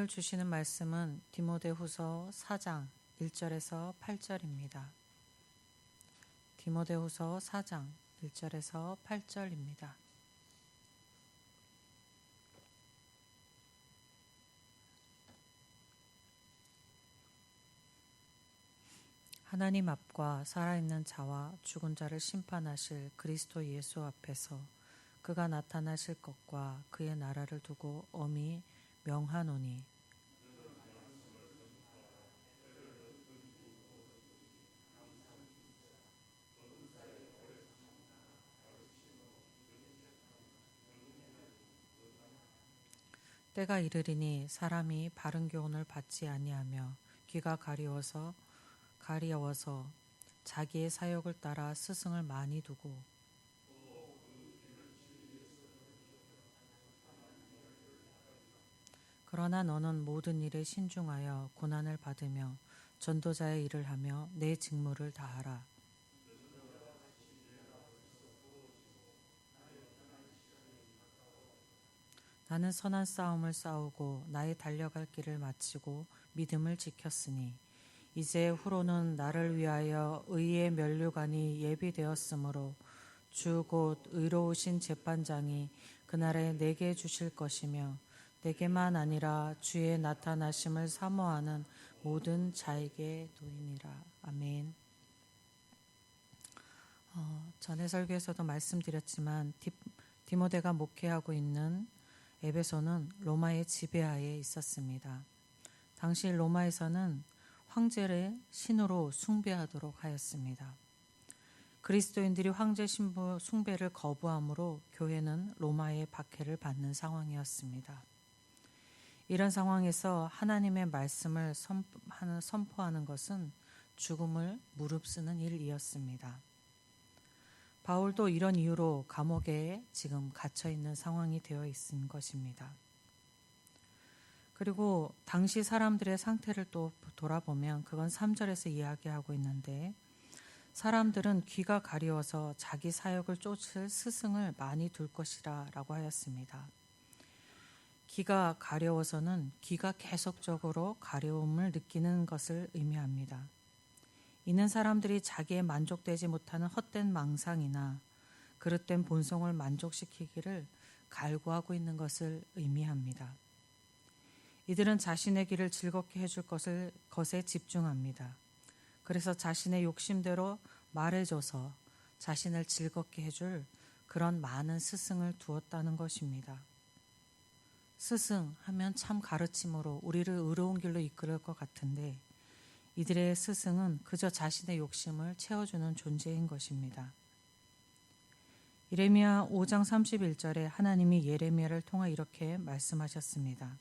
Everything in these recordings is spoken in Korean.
오늘 주시는 말씀은 디모데후서 4장 1절에서 8절입니다. 디모데후서 4장 1절에서 8절입니다. 하나님 앞과 살아있는 자와 죽은 자를 심판하실 그리스도 예수 앞에서 그가 나타나실 것과 그의 나라를 두고 엄히 명하노니 때가 이르리니 사람이 바른 교훈을 받지 아니하며 귀가 가려워서 자기의 사욕을 따라 스승을 많이 두고 그러나 너는 모든 일에 신중하여 고난을 받으며 전도자의 일을 하며 내 직무를 다하라. 나는 선한 싸움을 싸우고 나의 달려갈 길을 마치고 믿음을 지켰으니 이제 후로는 나를 위하여 의의 면류관이 예비되었으므로 주 곧 의로우신 재판장이 그날에 내게 주실 것이며 내게만 아니라 주의 나타나심을 사모하는 모든 자에게 도이니라. 아멘. 전에 설교에서도 말씀드렸지만 디모데가 목회하고 있는 에베소는 로마의 지배하에 있었습니다. 당시 로마에서는 황제를 신으로 숭배하도록 하였습니다. 그리스도인들이 황제 신부 숭배를 거부함으로 교회는 로마의 박해를 받는 상황이었습니다. 이런 상황에서 하나님의 말씀을 선포하는 것은 죽음을 무릅쓰는 일이었습니다. 바울도 이런 이유로 감옥에 지금 갇혀 있는 상황이 되어 있는 것입니다. 그리고 당시 사람들의 상태를 또 돌아보면 그건 3절에서 이야기하고 있는데 사람들은 귀가 가려워서 자기 사역을 쫓을 스승을 많이 둘 것이라 라고 하였습니다. 귀가 가려워서는 귀가 계속적으로 가려움을 느끼는 것을 의미합니다. 이는 사람들이 자기에 만족되지 못하는 헛된 망상이나 그릇된 본성을 만족시키기를 갈구하고 있는 것을 의미합니다. 이들은 자신의 길을 즐겁게 해줄 것에 집중합니다. 그래서 자신의 욕심대로 말해줘서 자신을 즐겁게 해줄 그런 많은 스승을 두었다는 것입니다. 스승 하면 참 가르침으로 우리를 의로운 길로 이끌을 것 같은데 이들의 스승은 그저 자신의 욕심을 채워주는 존재인 것입니다. 예레미야 5장 31절에 하나님이 예레미야를 통해 이렇게 말씀하셨습니다.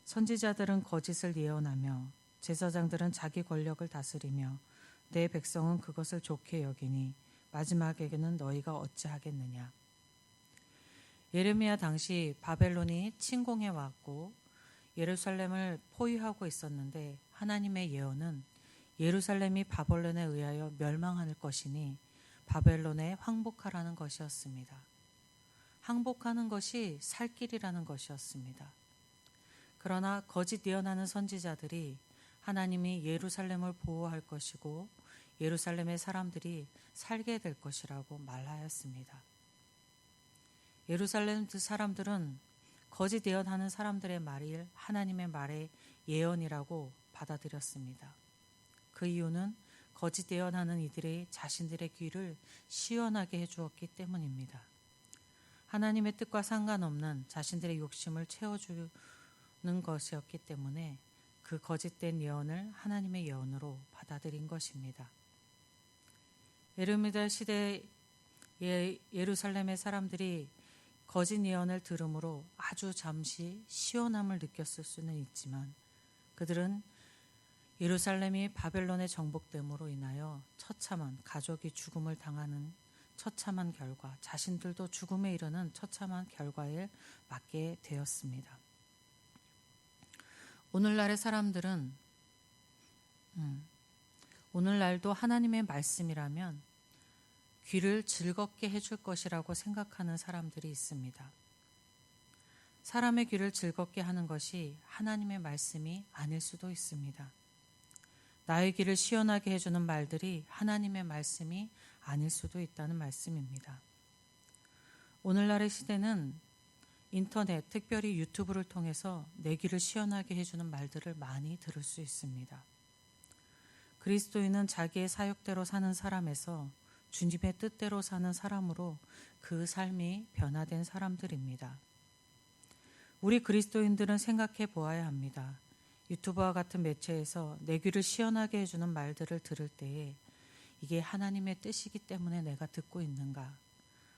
선지자들은 거짓을 예언하며 제사장들은 자기 권력을 다스리며 내 백성은 그것을 좋게 여기니 마지막에는 너희가 어찌하겠느냐. 예레미야 당시 바벨론이 침공해 왔고 예루살렘을 포위하고 있었는데 하나님의 예언은 예루살렘이 바벨론에 의하여 멸망할 것이니 바벨론에 항복하라는 것이었습니다. 항복하는 것이 살 길이라는 것이었습니다. 그러나 거짓 예언하는 선지자들이 하나님이 예루살렘을 보호할 것이고 예루살렘의 사람들이 살게 될 것이라고 말하였습니다. 예루살렘 사람들은 거짓 예언하는 사람들의 말을 하나님의 말의 예언이라고 받아들였습니다. 그 이유는 거짓 예언하는 이들이 자신들의 귀를 시원하게 해주었기 때문입니다. 하나님의 뜻과 상관없는 자신들의 욕심을 채워주는 것이었기 때문에 그 거짓된 예언을 하나님의 예언으로 받아들인 것입니다. 예레미야 시대 예루살렘의 사람들이 거짓 예언을 들음으로 아주 잠시 시원함을 느꼈을 수는 있지만 그들은 예루살렘이 바벨론의 정복됨으로 인하여 처참한 가족이 죽음을 당하는 처참한 결과, 자신들도 죽음에 이르는 처참한 결과에 맞게 되었습니다. 오늘날의 사람들은 오늘날도 하나님의 말씀이라면 귀를 즐겁게 해줄 것이라고 생각하는 사람들이 있습니다. 사람의 귀를 즐겁게 하는 것이 하나님의 말씀이 아닐 수도 있습니다. 나의 귀를 시원하게 해주는 말들이 하나님의 말씀이 아닐 수도 있다는 말씀입니다. 오늘날의 시대는 인터넷, 특별히 유튜브를 통해서 내 귀를 시원하게 해주는 말들을 많이 들을 수 있습니다. 그리스도인은 자기의 사역대로 사는 사람에서 주님의 뜻대로 사는 사람으로 그 삶이 변화된 사람들입니다. 우리 그리스도인들은 생각해 보아야 합니다. 유튜브와 같은 매체에서 내 귀를 시원하게 해주는 말들을 들을 때에 이게 하나님의 뜻이기 때문에 내가 듣고 있는가?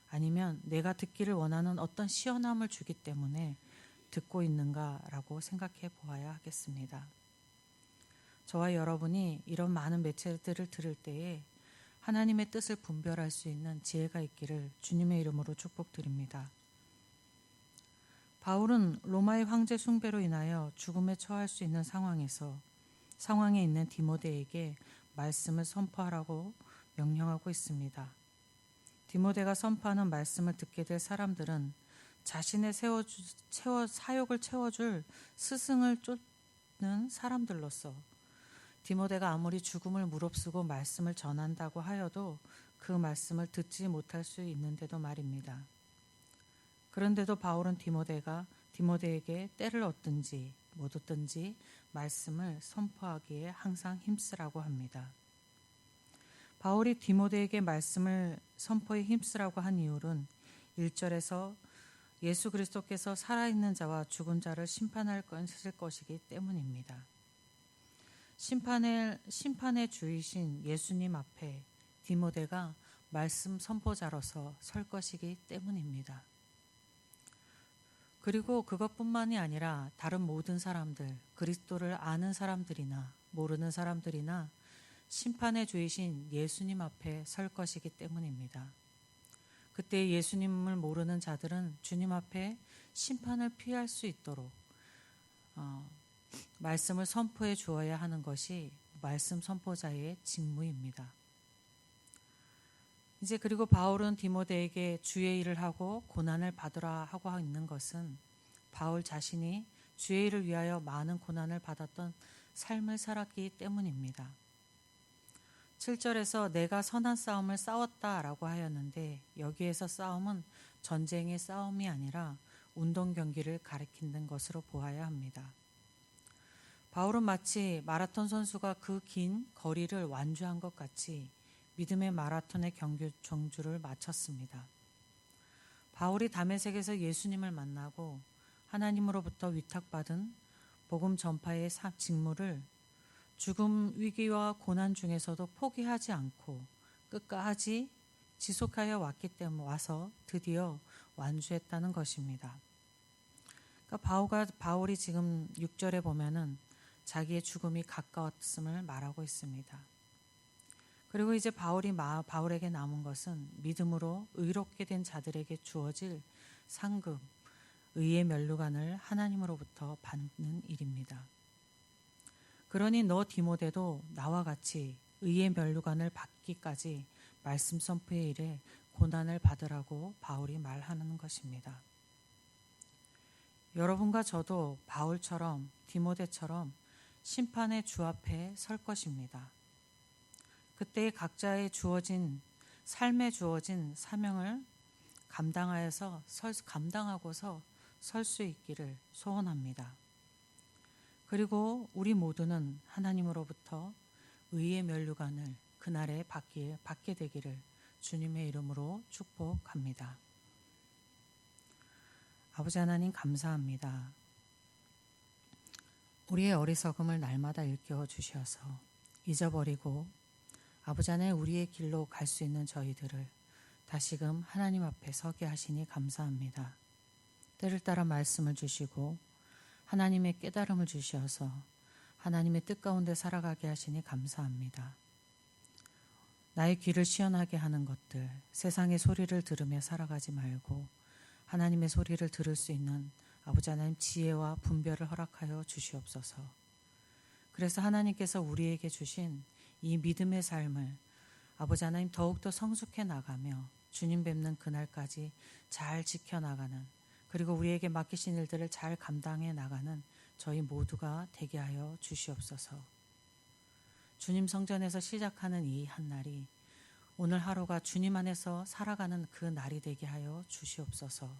아니면 내가 듣기를 원하는 어떤 시원함을 주기 때문에 듣고 있는가라고 생각해 보아야 하겠습니다. 저와 여러분이 이런 많은 매체들을 들을 때에 하나님의 뜻을 분별할 수 있는 지혜가 있기를 주님의 이름으로 축복드립니다. 바울은 로마의 황제 숭배로 인하여 죽음에 처할 수 있는 상황에 있는 디모데에게 말씀을 선포하라고 명령하고 있습니다. 디모데가 선포하는 말씀을 듣게 될 사람들은 자신의 사역을 채워줄 스승을 쫓는 사람들로서 디모데가 아무리 죽음을 무릅쓰고 말씀을 전한다고 하여도 그 말씀을 듣지 못할 수 있는데도 말입니다. 그런데도 바울은 디모데에게 때를 얻든지 못 얻든지 말씀을 선포하기에 항상 힘쓰라고 합니다. 바울이 디모데에게 말씀을 선포에 힘쓰라고 한 이유는 1절에서 예수 그리스도께서 살아있는 자와 죽은 자를 심판할 것이기 때문입니다. 심판의 주이신 예수님 앞에 디모데가 말씀 선포자로서 설 것이기 때문입니다. 그리고 그것뿐만이 아니라 다른 모든 사람들, 그리스도를 아는 사람들이나 모르는 사람들이나 심판의 주이신 예수님 앞에 설 것이기 때문입니다. 그때 예수님을 모르는 자들은 주님 앞에 심판을 피할 수 있도록 말씀을 선포해 주어야 하는 것이 말씀 선포자의 직무입니다. 이제 그리고 바울은 디모데에게 주의 일을 하고 고난을 받으라 하고 있는 것은 바울 자신이 주의 일을 위하여 많은 고난을 받았던 삶을 살았기 때문입니다. 7절에서 내가 선한 싸움을 싸웠다라고 하였는데 여기에서 싸움은 전쟁의 싸움이 아니라 운동 경기를 가리키는 것으로 보아야 합니다. 바울은 마치 마라톤 선수가 그 긴 거리를 완주한 것 같이 믿음의 마라톤의 경주를 마쳤습니다. 바울이 다메섹에서 예수님을 만나고 하나님으로부터 위탁받은 복음 전파의 직무를 죽음 위기와 고난 중에서도 포기하지 않고 끝까지 지속하여 왔기 때문에 와서 드디어 완주했다는 것입니다. 그러니까 바울이 지금 6절에 보면은 자기의 죽음이 가까웠음을 말하고 있습니다. 그리고 이제 바울에게 남은 것은 믿음으로 의롭게 된 자들에게 주어질 상급, 의의 면류관을 하나님으로부터 받는 일입니다. 그러니 너 디모데도 나와 같이 의의 면류관을 받기까지 말씀 선포의 일에 고난을 받으라고 바울이 말하는 것입니다. 여러분과 저도 바울처럼 디모데처럼 심판의 주 앞에 설 것입니다. 그때 각자의 삶에 주어진 사명을 감당하고서 설 수 있기를 소원합니다. 그리고 우리 모두는 하나님으로부터 의의 면류관을 그날에 받게 되기를 주님의 이름으로 축복합니다. 아버지 하나님 감사합니다. 우리의 어리석음을 날마다 일깨워 주셔서 잊어버리고 아버지 하나님 우리의 길로 갈 수 있는 저희들을 다시금 하나님 앞에 서게 하시니 감사합니다. 때를 따라 말씀을 주시고 하나님의 깨달음을 주셔서 하나님의 뜻 가운데 살아가게 하시니 감사합니다. 나의 귀를 시원하게 하는 것들, 세상의 소리를 들으며 살아가지 말고 하나님의 소리를 들을 수 있는 아버지 하나님 지혜와 분별을 허락하여 주시옵소서. 그래서 하나님께서 우리에게 주신 이 믿음의 삶을 아버지 하나님 더욱더 성숙해 나가며 주님 뵙는 그날까지 잘 지켜나가는 그리고 우리에게 맡기신 일들을 잘 감당해 나가는 저희 모두가 되게 하여 주시옵소서. 주님 성전에서 시작하는 이 한날이 오늘 하루가 주님 안에서 살아가는 그 날이 되게 하여 주시옵소서.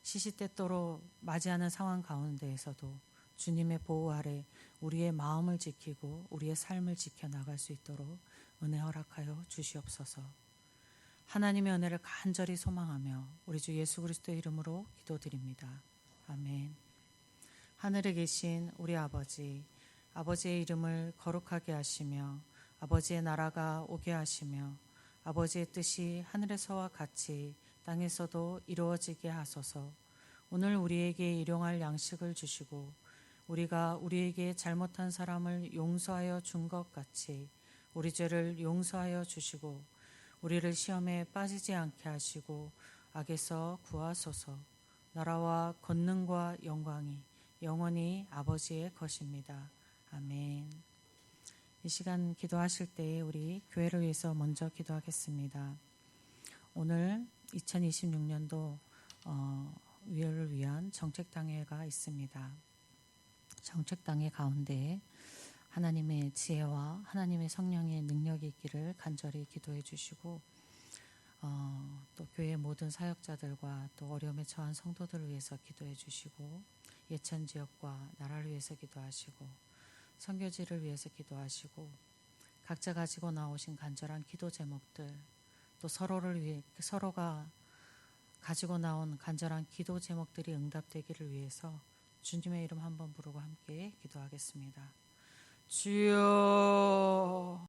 시시때때로 맞이하는 상황 가운데에서도 주님의 보호 아래 우리의 마음을 지키고 우리의 삶을 지켜나갈 수 있도록 은혜 허락하여 주시옵소서. 하나님의 은혜를 간절히 소망하며 우리 주 예수 그리스도의 이름으로 기도드립니다. 아멘. 하늘에 계신 우리 아버지, 아버지의 이름을 거룩하게 하시며 아버지의 나라가 오게 하시며 아버지의 뜻이 하늘에서와 같이 땅에서도 이루어지게 하소서. 오늘 우리에게 일용할 양식을 주시고 우리가 우리에게 잘못한 사람을 용서하여 준 것 같이 우리 죄를 용서하여 주시고 우리를 시험에 빠지지 않게 하시고 악에서 구하소서. 나라와 권능과 영광이 영원히 아버지의 것입니다. 아멘. 이 시간 기도하실 때 우리 교회를 위해서 먼저 기도하겠습니다. 오늘 2026년도 위를 위한 정책당회가 있습니다. 정책당회 가운데 하나님의 지혜와 하나님의 성령의 능력이 있기를 간절히 기도해 주시고 또 교회 모든 사역자들과 또 어려움에 처한 성도들을 위해서 기도해 주시고 예천 지역과 나라를 위해서 기도하시고 선교지를 위해서 기도하시고 각자 가지고 나오신 간절한 기도 제목들 또 서로가 가지고 나온 간절한 기도 제목들이 응답되기를 위해서 주님의 이름 한번 부르고 함께 기도하겠습니다. 주여